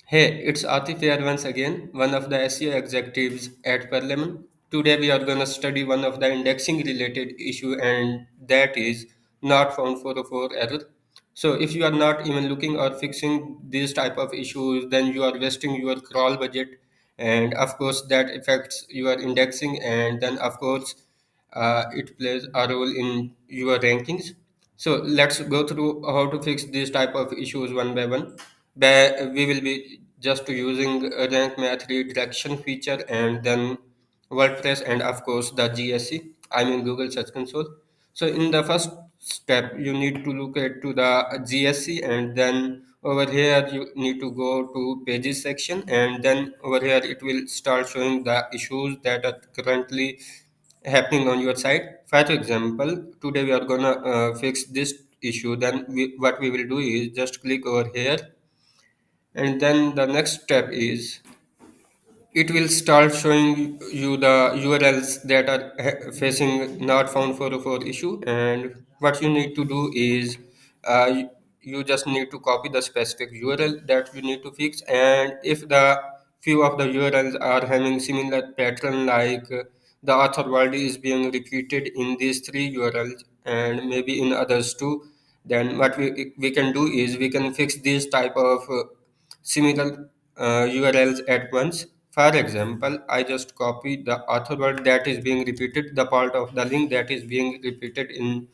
Hey, it's Atif here once again, one of the SEO executives at Parliament. Today we are going to study one of the indexing related issue and that is not found 404 error. So if you are not even looking or fixing these type of issues, then you are wasting your crawl budget and of course that affects your indexing and then of course it plays a role in your rankings. So let's go through how to fix these type of issues one by one. We will be just using a rank math redirection feature and then WordPress and of course the GSC, I mean Google Search Console. So in the first step, you need to look at to the GSC and then over here you need to go to pages section and then over here it will start showing the issues that are currently happening on your site. For example, today we are gonna fix this issue. Then what we will do is just click over here and then the next step is it will start showing you the URLs that are facing not found 404 issue, and what you need to do is you just need to copy the specific URL that you need to fix, and if the few of the URLs are having similar pattern like the author word is being repeated in these three URLs and maybe in others too, then what we can do is we can fix these type of similar URLs at once. For example, I just copy the author word that is being repeated, the part of the link that is being repeated in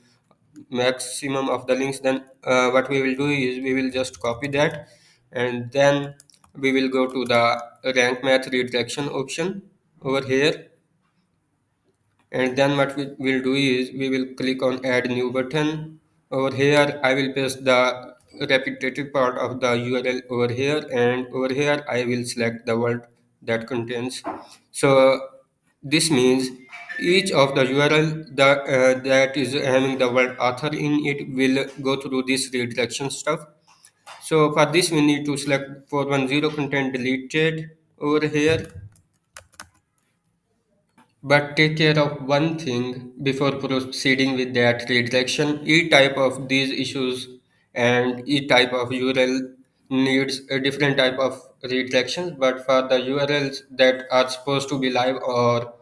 maximum of the links. Then what we will do is we will just copy that and then we will go to the rank math redirection option over here, and then what we will do is we will click on add new button. Over here I will paste the repetitive part of the URL over here, and over here I will select the word that contains. So this means each of the URL that is having the word author in it will go through this redirection stuff. So for this we need to select 410 content deleted over here. But take care of one thing before proceeding with that redirection. Each type of these issues and each type of URL needs a different type of redirections. But for the URLs that are supposed to be live or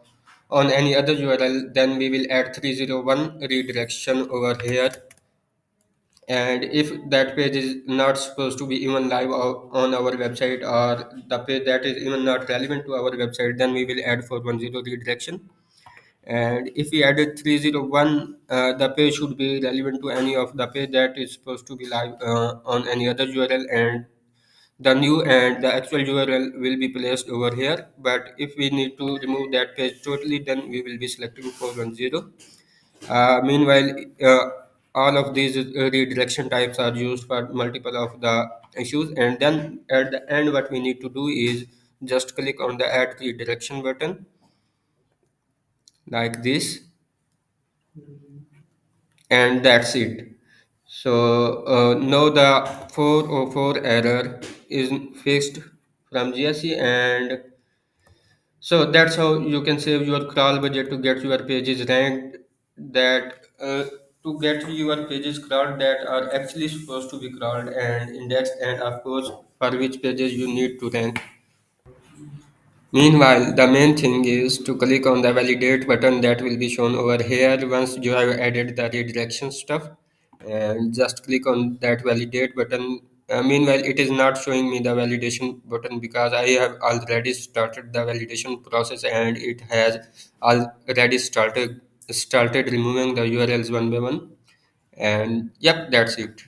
on any other URL, then we will add 301 redirection over here. And if that page is not supposed to be even live on our website, or the page that is even not relevant to our website, then we will add 410 redirection. And if we added 301, the page should be relevant to any of the page that is supposed to be live on any other URL, and the new and the actual URL will be placed over here. But if we need to remove that page totally, then we will be selecting 410. Meanwhile, all of these redirection types are used for multiple of the issues, and then at the end what we need to do is just click on the add redirection button like this, and that's it. So now the 404 error is fixed from GSE, and so that's how you can save your crawl budget to get your pages ranked, that to get your pages crawled that are actually supposed to be crawled and indexed, and of course for which pages you need to rank. Meanwhile, the main thing is to click on the validate button that will be shown over here once you have added the redirection stuff, and just click on that validate button. Meanwhile, it is not showing me the validation button because I have already started the validation process and it has already started removing the URLs one by one. And yep, that's it.